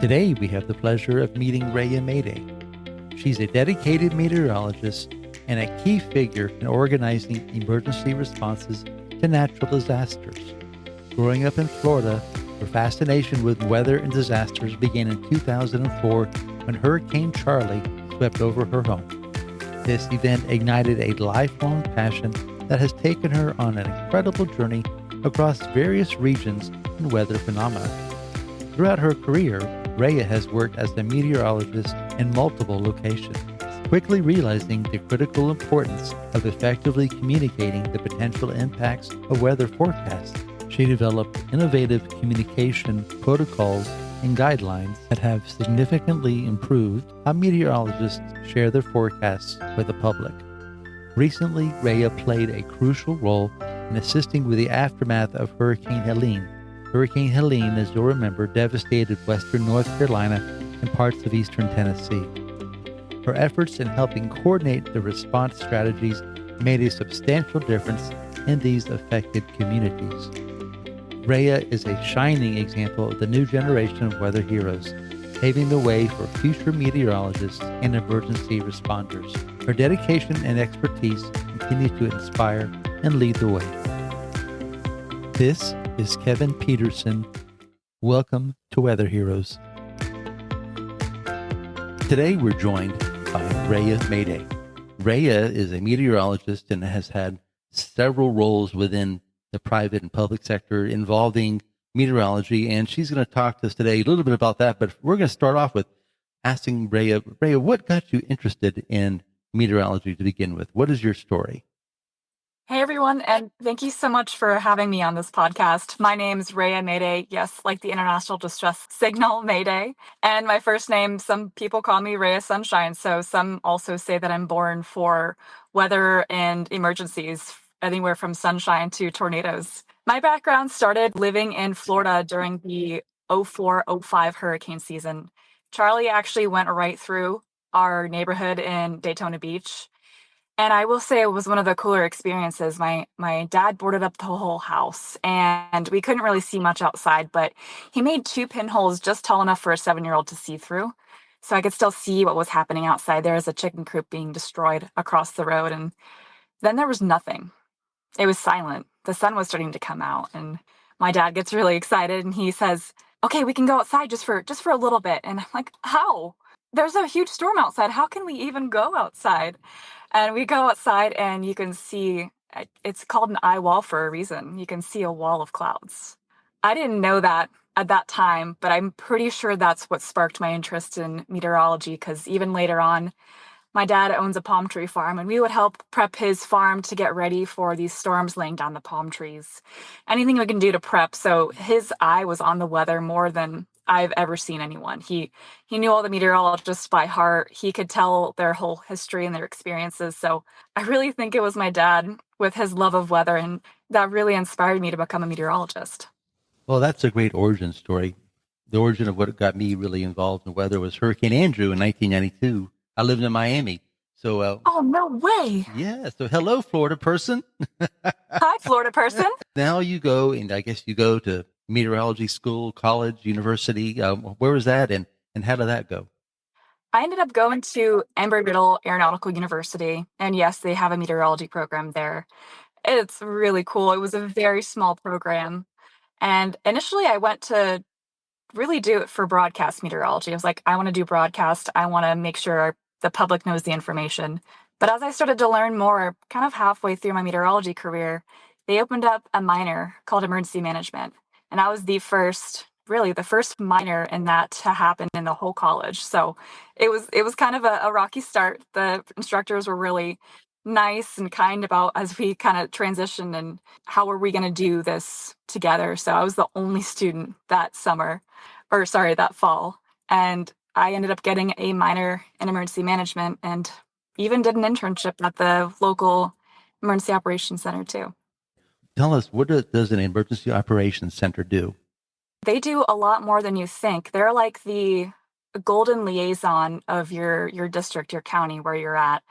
Today, we have the pleasure of meeting Raya Maday. She's a dedicated meteorologist and a key figure in organizing emergency responses to natural disasters. Growing up in Florida, her fascination with weather and disasters began in 2004 when Hurricane Charley swept over her home. This event ignited a lifelong passion that has taken her on an incredible journey across various regions and weather phenomena. Throughout her career, Raya has worked as a meteorologist in multiple locations, quickly realizing the critical importance of effectively communicating the potential impacts of weather forecasts. She developed innovative communication protocols and guidelines that have significantly improved how meteorologists share their forecasts with the public. Recently, Raya played a crucial role in assisting with the aftermath of Hurricane Helene. Hurricane Helene, as you'll remember, devastated western North Carolina and parts of eastern Tennessee. Her efforts in helping coordinate the response strategies made a substantial difference in these affected communities. Raya is a shining example of the new generation of weather heroes, paving the way for future meteorologists and emergency responders. Her dedication and expertise continue to inspire and lead the way. This is Kevin Peterson. Welcome to Weather Heroes. Today we're joined by Raya Maday. Raya is a meteorologist and has had several roles within the private and public sector involving meteorology, and she's going to talk to us today a little bit about that, but we're going to start off with asking Raya, what got you interested in meteorology to begin with? What is your story? Hey everyone, and thank you so much for having me on this podcast. My name's Raya Maday, yes, like the international distress signal Mayday. And my first name, some people call me Raya Sunshine, so some also say that I'm born for weather and emergencies, anywhere from sunshine to tornadoes. My background started living in Florida during the 04-05 hurricane season. Charlie actually went right through our neighborhood in Daytona Beach. And I will say it was one of the cooler experiences. My dad boarded up the whole house, and we couldn't really see much outside, but he made 2 pinholes just tall enough for a 7-year-old to see through. So I could still see what was happening outside. There was a chicken coop being destroyed across the road, and then there was nothing. It was silent. The sun was starting to come out, and my dad gets really excited, and he says, "Okay, we can go outside just for a little bit." And I'm like, "How? There's a huge storm outside. How can we even go outside?" And we go outside and you can see, it's called an eye wall for a reason. You can see a wall of clouds. I didn't know that at that time, but I'm pretty sure that's what sparked my interest in meteorology, because even later on, my dad owns a palm tree farm, and we would help prep his farm to get ready for these storms laying down the palm trees. Anything we can do to prep. So his eye was on the weather more than I've ever seen anyone. He knew all the meteorologists by heart. He could tell their whole history and their experiences. So I really think it was my dad with his love of weather, and that really inspired me to become a meteorologist. Well, that's a great origin story. The origin of what got me really involved in weather was Hurricane Andrew in 1992. I lived in Miami. So, Oh, no way. yeah. So, hello, Florida person. Hi, Florida person. Now you go, and I guess you go to meteorology school, college, university. Where was that, and how did that go? I ended up going to Embry-Riddle Aeronautical University, and yes, they have a meteorology program there. It's really cool. It was a very small program, and initially I went to really do it for broadcast meteorology. I was like, I want to do broadcast. I want to make sure the public knows the information. But as I started to learn more, kind of halfway through my meteorology career, they opened up a minor called emergency management. And I was really the first minor in that to happen in the whole college. So it was kind of a rocky start. The instructors were really nice and kind about as we kind of transitioned and how are we going to do this together. So I was the only student that that fall. And I ended up getting a minor in emergency management and even did an internship at the local emergency operations center too. Tell us, what does an emergency operations center do? They do a lot more than you think. They're like the golden liaison of your district, your county where you're at.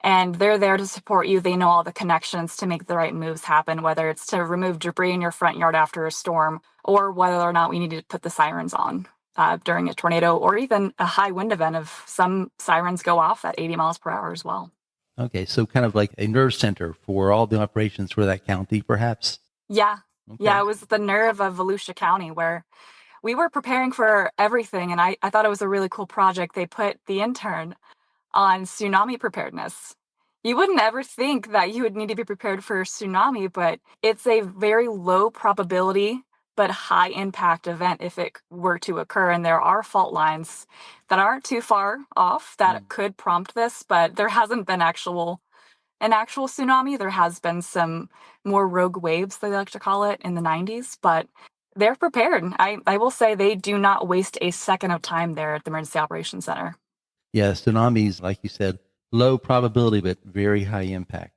And they're there to support you. They know all the connections to make the right moves happen, whether it's to remove debris in your front yard after a storm or whether or not we need to put the sirens on. during a tornado, or even a high wind event of some sirens go off at 80 miles per hour as well. Okay, so kind of like a nerve center for all the operations for that county, perhaps? Yeah. Yeah, Okay. it was the nerve of Volusia County where we were preparing for everything. And I thought it was a really cool project. They put the intern on tsunami preparedness. You wouldn't ever think that you would need to be prepared for a tsunami, but it's a very low probability but high impact event if it were to occur. And there are fault lines that aren't too far off that Mm. could prompt this, but there hasn't been an actual tsunami. There has been some more rogue waves, they like to call it, in the 90s, but they're prepared. I will say they do not waste a second of time there at the Emergency Operations Center. Yeah, tsunamis, like you said, low probability, but very high impact.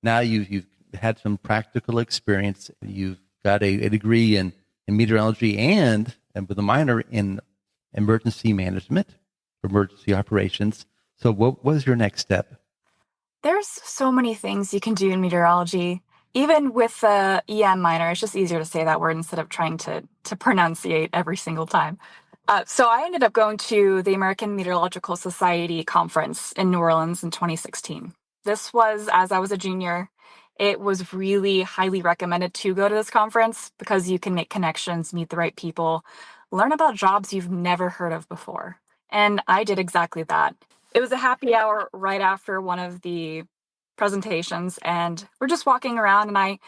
Now you've had some practical experience. You've got a degree in meteorology and with a minor in emergency management, emergency operations. So what was your next step? There's so many things you can do in meteorology. Even with the EM minor, it's just easier to say that word instead of trying to pronunciate every single time. So I ended up going to the American Meteorological Society conference in New Orleans in 2016. This was as I was a junior. It was really highly recommended to go to this conference because you can make connections, meet the right people, learn about jobs you've never heard of before. And I did exactly that. It was a happy hour right after one of the presentations, and we're just walking around, and I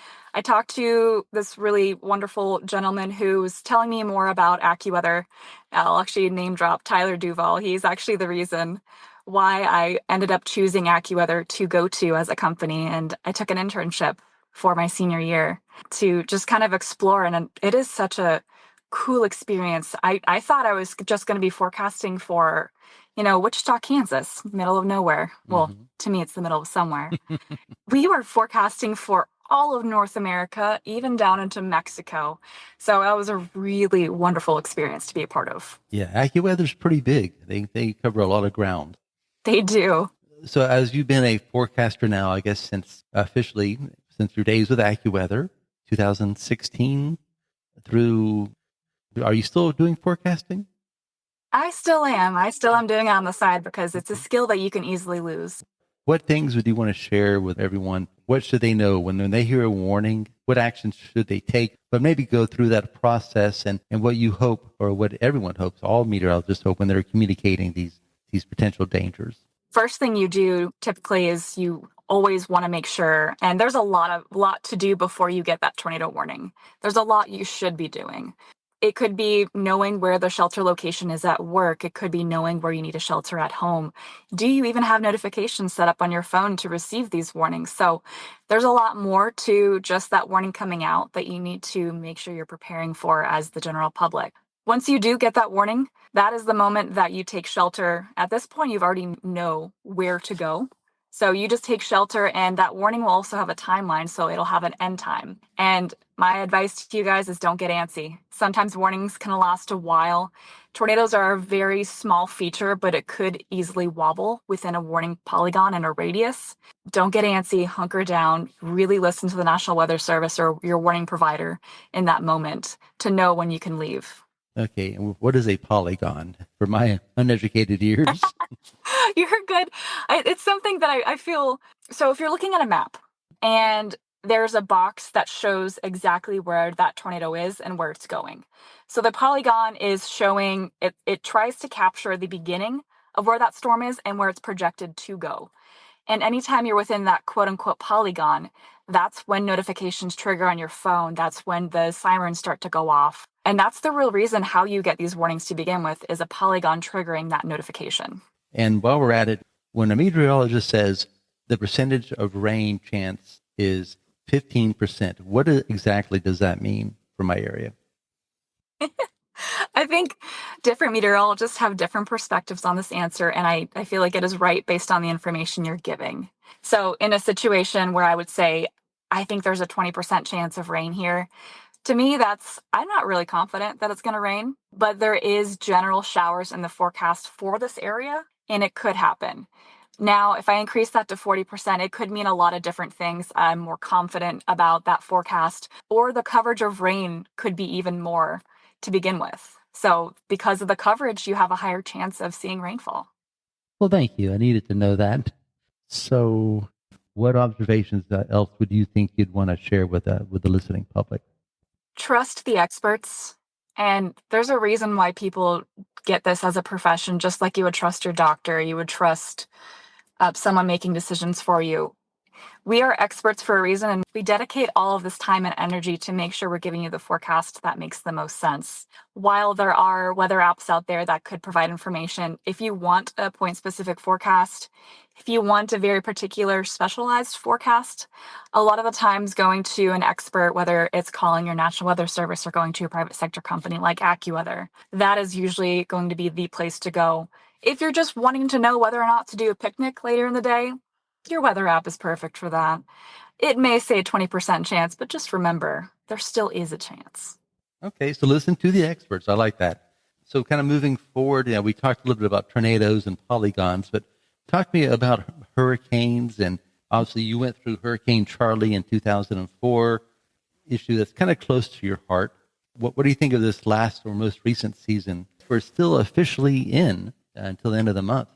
talked to this really wonderful gentleman who was telling me more about AccuWeather. I'll actually name drop Tyler Duval. He's actually the reason why I ended up choosing AccuWeather to go to as a company, and I took an internship for my senior year to just kind of explore, and it is such a cool experience. I thought I was just going to be forecasting for, Wichita, Kansas, middle of nowhere. Well, Hmm. to me, it's the middle of somewhere. We were forecasting for all of North America, even down into Mexico. So that was a really wonderful experience to be a part of. Yeah, AccuWeather's pretty big. They cover a lot of ground. They do. So as you've been a forecaster now, I guess since your days with AccuWeather, 2016 through, are you still doing forecasting? I still am. I still am doing it on the side because it's a Okay. skill that you can easily lose. What things would you want to share with everyone? What should they know when they hear a warning? What actions should they take? But maybe go through that process and what you hope, or what everyone hopes, all meteorologists hope when they're communicating these potential dangers. First thing you do typically is you always want to make sure, and there's a lot to do before you get that tornado warning. There's a lot you should be doing. It could be knowing where the shelter location is at work. It could be knowing where you need a shelter at home. Do you even have notifications set up on your phone to receive these warnings? So there's a lot more to just that warning coming out that you need to make sure you're preparing for as the general public. Once you do get that warning, that is the moment that you take shelter. At this point, you've already know where to go. So you just take shelter, and that warning will also have a timeline, so it'll have an end time. And my advice to you guys is don't get antsy. Sometimes warnings can last a while. Tornadoes are a very small feature, but it could easily wobble within a warning polygon and a radius. Don't get antsy, hunker down, really listen to the National Weather Service or your warning provider in that moment to know when you can leave. Okay, and what is a polygon for my uneducated ears? You're good. It's something that I feel. So if you're looking at a map and there's a box that shows exactly where that tornado is and where it's going. So the polygon is showing it tries to capture the beginning of where that storm is and where it's projected to go. And anytime you're within that quote unquote polygon, that's when notifications trigger on your phone. That's when the sirens start to go off. And that's the real reason how you get these warnings to begin with is a polygon triggering that notification. And while we're at it, when a meteorologist says the percentage of rain chance is 15%, what exactly does that mean for my area? I think different meteorologists have different perspectives on this answer, and I feel like it is right based on the information you're giving. So, in a situation where I would say, I think there's a 20% chance of rain here, to me, I'm not really confident that it's going to rain, but there is general showers in the forecast for this area, and it could happen. Now, if I increase that to 40%, it could mean a lot of different things. I'm more confident about that forecast, or the coverage of rain could be even more to begin with. So because of the coverage, you have a higher chance of seeing rainfall. Well, thank you. I needed to know that. So, what observations else would you think you'd want to share with the listening public? Trust the experts. And there's a reason why people get this as a profession, just like you would trust your doctor, you would trust someone making decisions for you. We are experts for a reason, and we dedicate all of this time and energy to make sure we're giving you the forecast that makes the most sense. While there are weather apps out there that could provide information, if you want a point specific forecast, if you want a very particular specialized forecast, a lot of the times going to an expert, whether it's calling your National Weather Service or going to a private sector company like AccuWeather, that is usually going to be the place to go. If you're just wanting to know whether or not to do a picnic later in the day, your weather app is perfect for that. It may say a 20% chance, but just remember, there still is a chance. Okay, so listen to the experts. I like that. So, kind of moving forward, we talked a little bit about tornadoes and polygons, but talk to me about hurricanes. And obviously, you went through Hurricane Charley in 2004, issue that's kind of close to your heart. What do you think of this last or most recent season? We're still officially in until the end of the month.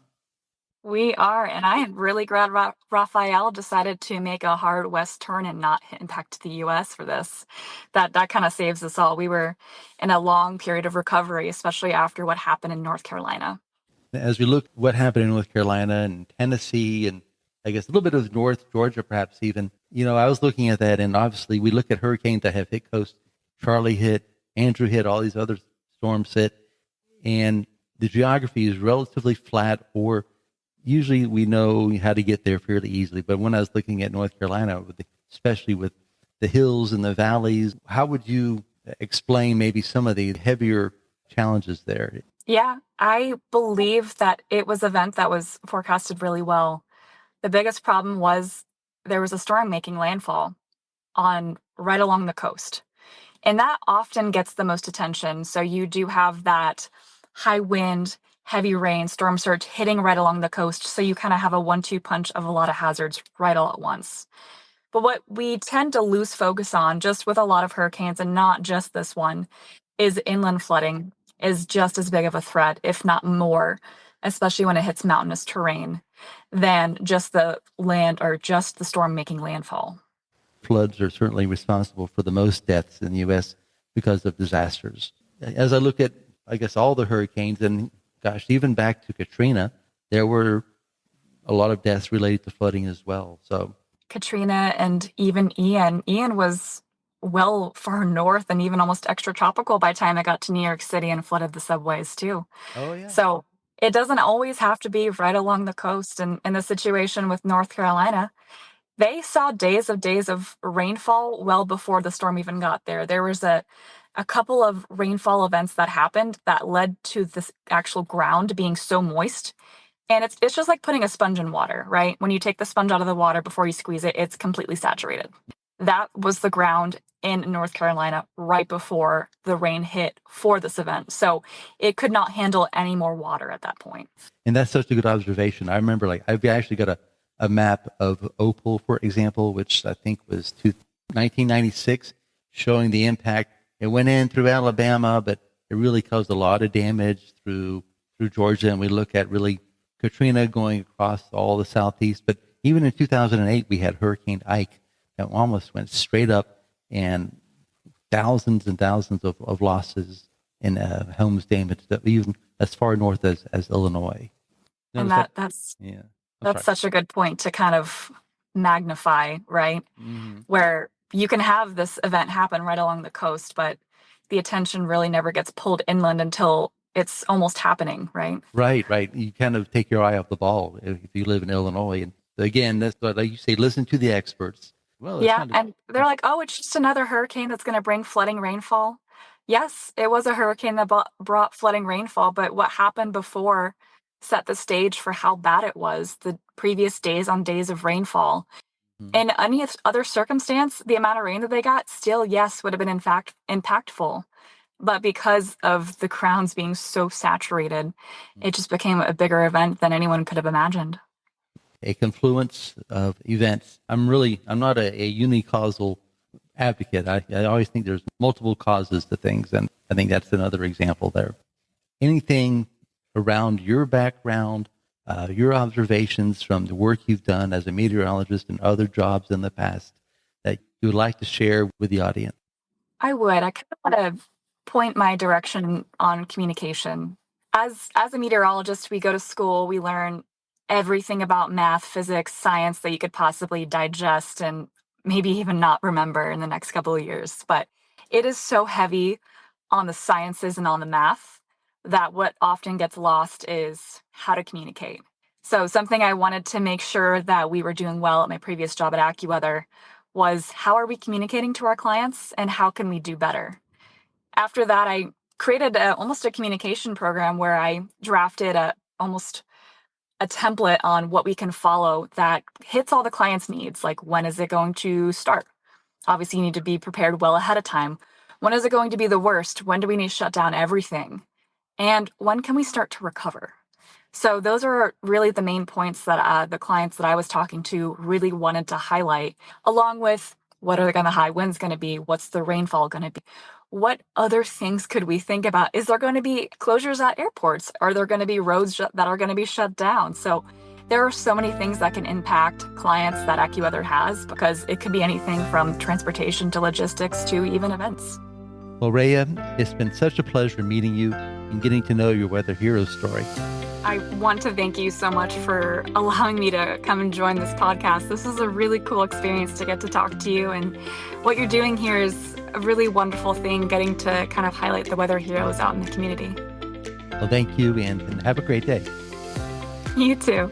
We are, and I am really glad Raphael decided to make a hard west turn and not impact the U.S. for this. That kind of saves us all. We were in a long period of recovery, especially after what happened in North Carolina. As we look at what happened in North Carolina and Tennessee, and I guess a little bit of North Georgia, perhaps even, I was looking at that, and obviously we look at hurricanes that have hit coast. Charley hit, Andrew hit, all these other storms hit, and the geography is relatively flat, or usually we know how to get there fairly easily. But when I was looking at North Carolina, especially with the hills and the valleys, how would you explain maybe some of the heavier challenges there? Yeah, I believe that it was an event that was forecasted really well. The biggest problem was there was a storm making landfall on right along the coast. And that often gets the most attention. So you do have that high wind, heavy rain, storm surge hitting right along the coast. So you kind of have a 1-2 punch of a lot of hazards right all at once. But what we tend to lose focus on, just with a lot of hurricanes and not just this one, is inland flooding is just as big of a threat, if not more, especially when it hits mountainous terrain, than just the land or just the storm making landfall. Floods are certainly responsible for the most deaths in the U.S. because of disasters. As I look at, I guess, all the hurricanes, and gosh, even back to Katrina, there were a lot of deaths related to flooding as well. So Katrina and even Ian. Ian was well far north and even almost extratropical by the time it got to New York City and flooded the subways too. oh yeah. So it doesn't always have to be right along the coast. And in the situation with North Carolina, they saw days of rainfall well before the storm even got there. There was a couple of rainfall events that happened that led to this actual ground being so moist. And it's just like putting a sponge in water, right? When you take the sponge out of the water before you squeeze it, it's completely saturated. That was the ground in North Carolina right before the rain hit for this event. So it could not handle any more water at that point. And that's such a good observation. I remember, I've actually got a map of Opal, for example, which I think was 1996, showing the impact. It went in through Alabama, but it really caused a lot of damage through Georgia. And we look at really Katrina going across all the southeast. But even in 2008, we had Hurricane Ike that almost went straight up, and thousands and thousands of losses in homes damaged, even as far north as Illinois. And that's yeah. that's such a good point to kind of magnify, right? Mm-hmm. Where you can have this event happen right along the coast, but the attention really never gets pulled inland until it's almost happening, right? Right. You kind of take your eye off the ball if you live in Illinois. And again, that's what you say, listen to the experts. Well, Yeah, and they're like, oh, it's just another hurricane that's going to bring flooding rainfall. Yes, it was a hurricane that brought flooding rainfall, but what happened before set the stage for how bad it was the previous days on days of rainfall. In any other circumstance, the amount of rain that they got still, yes, would have been in fact impactful. But because of the crowns being so saturated, it just became a bigger event than anyone could have imagined. A confluence of events. I'm not a unicausal advocate. I always think there's multiple causes to things, and I think that's another example there. Anything around your background, your observations from the work you've done as a meteorologist and other jobs in the past that you would like to share with the audience? I would. I kind of want to point my direction on communication. As a meteorologist, we go to school, we learn everything about math, physics, science that you could possibly digest and maybe even not remember in the next couple of years. But it is so heavy on the sciences and on the math that what often gets lost is how to communicate. So something I wanted to make sure that we were doing well at my previous job at AccuWeather was how are we communicating to our clients and how can we do better? After that, I created almost a communication program where I drafted almost a template on what we can follow that hits all the clients' needs. Like, when is it going to start? Obviously, you need to be prepared well ahead of time. When is it going to be the worst? When do we need to shut down everything? And when can we start to recover? So those are really the main points that the clients that I was talking to really wanted to highlight, along with what are the high winds going to be? What's the rainfall going to be? What other things could we think about? Is there going to be closures at airports? Are there going to be roads that are going to be shut down? So there are so many things that can impact clients that AccuWeather has, because it could be anything from transportation to logistics to even events. Well, Raya, it's been such a pleasure meeting you and getting to know your Weather Hero story. I want to thank you so much for allowing me to come and join this podcast. This is a really cool experience to get to talk to you, and what you're doing here is a really wonderful thing, getting to kind of highlight the weather heroes out in the community. Well, thank you, and have a great day. You too.